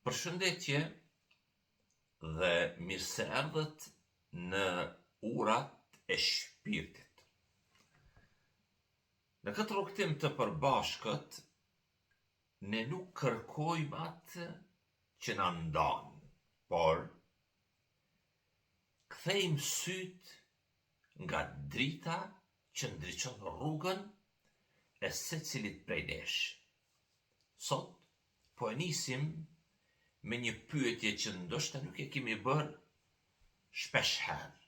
Përshëndetje dhe mirë se erdhët në urat e shpirtit. Në këtë rrugtim të përbashkët, ne nuk kërkojmë atë që na ndan, por kthejmë syt nga drita që ndriçon rrugën e secilit prej nesh. Sot po e nisim me një pyetje që ndoshta nuk e kemi bërë shpesh herë.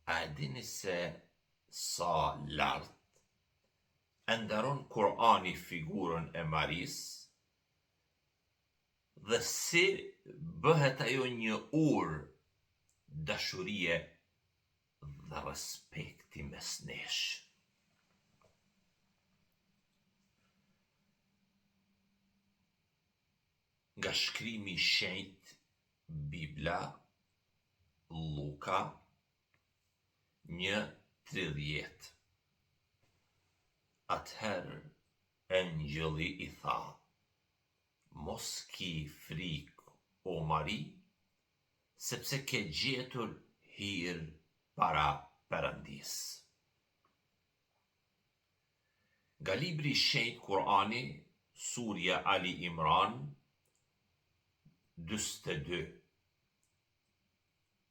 A e dini se sa lart e ndaron Kurani figurën e Marisë dhe si bëhet ajo një urë dashurie dhe respekti mes nesh. Nga shkrimi i shenjtë Bibla, Luka 1:30. Atëherë engjëlli i tha: mos ki frikë, o Mari, sepse ke gjetur hir para Perëndisë. Nga libri i shenjtë Kurani, surja Ali Imran 42.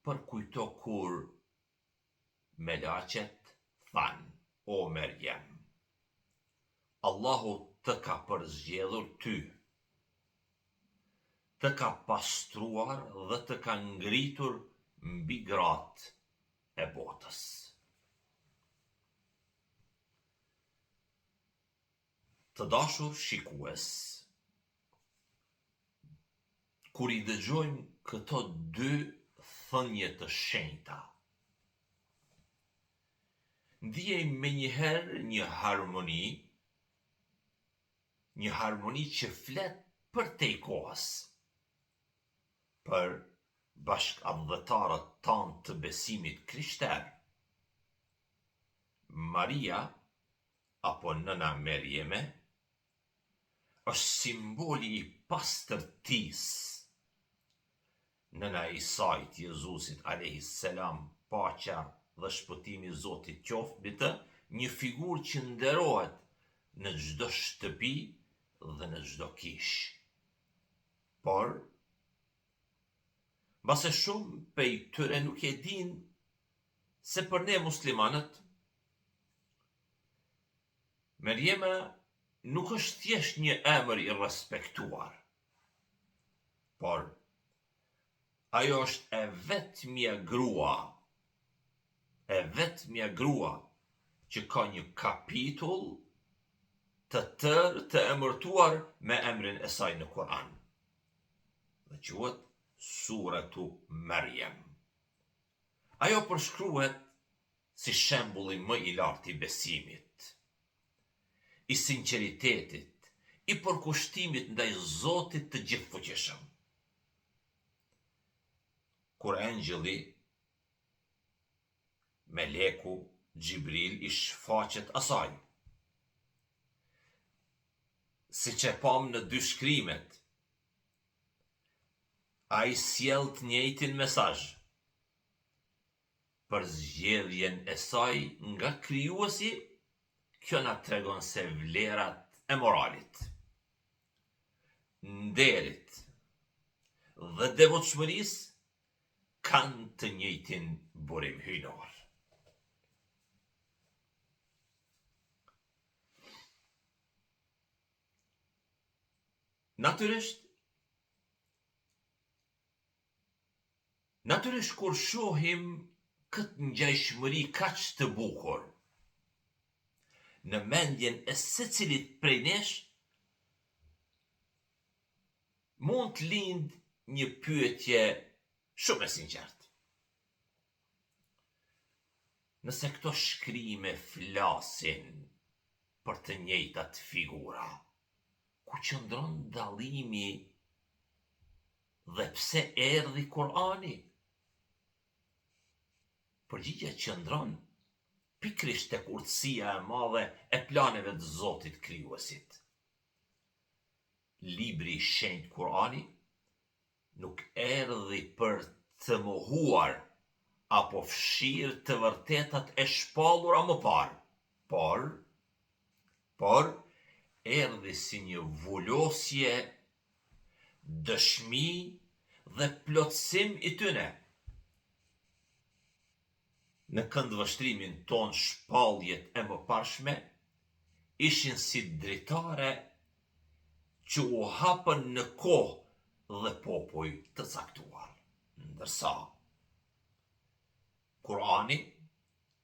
Përkujto kur melaqet than: o Merjem, Allahu të ka përzgjedhur ty, të ka pastruar dhe të ka ngritur mbi gratë e botës. Të dashur shikues, kur i dëgjojmë këto dy thënie të shenjta, ndjejmë menjëherë një harmoni që flet për te kohës, për bashkëdhëtarët tanë të besimit krishter. Maria, apo nëna Merjeme, është simboli i pastërtisë. Nëna e Isait, Jezusit alayhis salam, paqja dhe shpëtimi i Zotit qoftë mbi të, një figurë që nderohet në çdo shtëpi dhe në çdo kishë. Por mbase shumë prej tyre nuk e din se për ne muslimanët, Merjema nuk është thjesht një emër i respektuar, por ajo është e vetmja grua që ka një kapitull të tërë të emërtuar me emrin e saj në Kur'an, dhe quhet Suratu Merjem. Ajo përshkruhet si shembulli më i lartë i besimit, i sinqeritetit, i përkushtimit ndaj Zotit të gjithfuqishëm. Kur engjëlli, meleku Xhibril i shfaqet asaj, siç e pam në dy shkrimet, ai sjell të njëjtin mesazh për zgjedhjen e saj nga Krijuesi. Kjo na tregon se vlerat e moralit, nderit dhe devotshmërisë kanë të njëjtin burim hyjnor. Natyrisht kur shohim këtë ngjajshmëri kaq të bukur në mendjen e secilit prej nesh, mund të lind një pyetje shumë e sinqertë. Nëse këto shkrime flasin për të njëjtat figura, ku qëndron dallimi dhe pse erdhi Kurani? Përgjigjja qëndron pikrisht tek urtësia e madhe e planeve të Zotit Krijuesit. libri i shenjtë Kurani nuk erdhi për të mohuar apo fshirë të vërtetat e shpallura më parë, por erdhi si një vulosje, dëshmi dhe plotësim i tyne. Në këndvështrimin ton shpalljet e mëparshme ishin si dritare që u hapën në kohë dhe popull të caktuar, ndërsa Kurani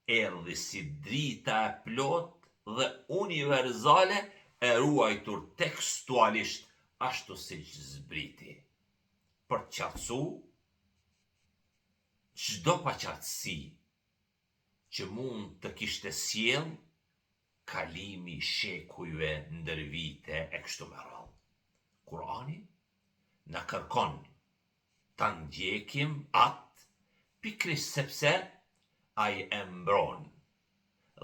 erdhi si drita e plot dhe universale e ruajtur tekstualisht ashtu siç zbriti, për të qartësu çdo paqartësi që mund të kishte sjell kalimi i shekujve ndër vite e kështu me radhë. Kurani na kërkon ta ndjekim atë pikërisht sepse ai e mbron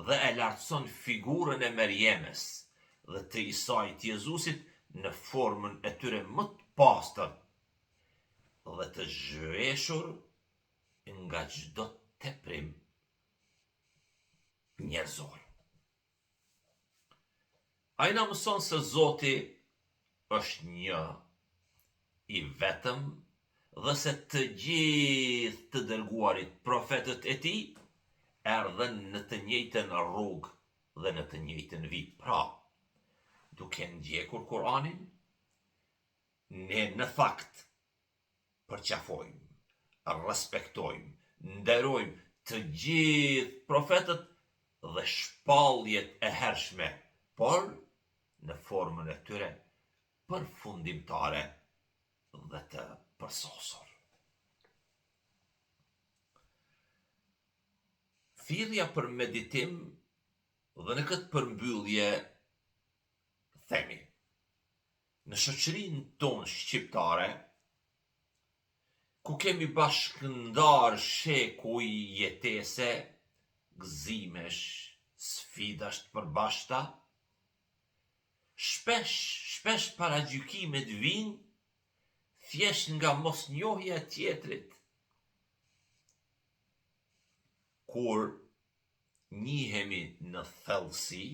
dhe e lartëson figurën e Merjemes dhe të Isait Jezusit në formën e tyre më të pastër dhe të zhveshur nga çdo teprim njerëzor. Ai na mëson se Zoti është një, i vetëm, dhe se të gjithë të dërguarit profetët e tij erdhën në të njëjtën rrugë dhe në të njëjtën vit. Pra, duke ndjekur Kur'anin, ne në fakt përqafojmë, respektojmë, nderojmë të gjithë profetët dhe shpalljet e hershme, por në formën e tyre përfundimtare dhe të përsosur. Thirrja për meditim dhe në këtë përmbyllje themi, në shoqërinë tonë shqiptare, ku kemi bashkëndar shekuj jetese, gëzimesh, sfidash të përbashkëta, shpesh paragjykimet vijnë thjesht nga mosnjohja e tjetrit. Kur njihemi në thellësi,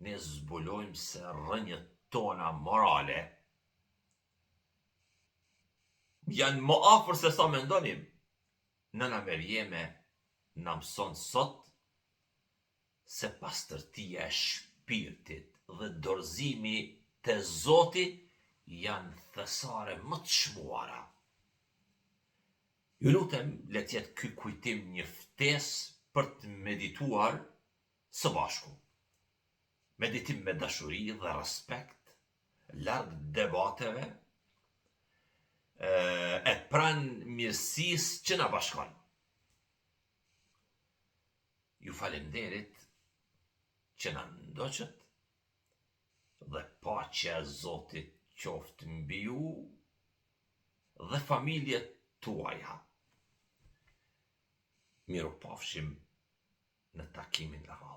ne zbulojmë se rrënjët tona morale janë më afër se sa mendonim. Nëna Merjeme na mëson sot se pastërtia e shpirtit dhe dorëzimi te Zoti janë thesare më të çmuara. Ju lutem, le të jetë ky kujtim një ftesë për të medituar së bashku. Meditim me dashuri dhe respekt, larg debateve, e pranë mirësisë që na bashkon. Ju falenderit që na ndoqët dhe paqja e Zotit qoftë mbi ju dhe familjet tuaja. Mirupafshim në takimin e radhës.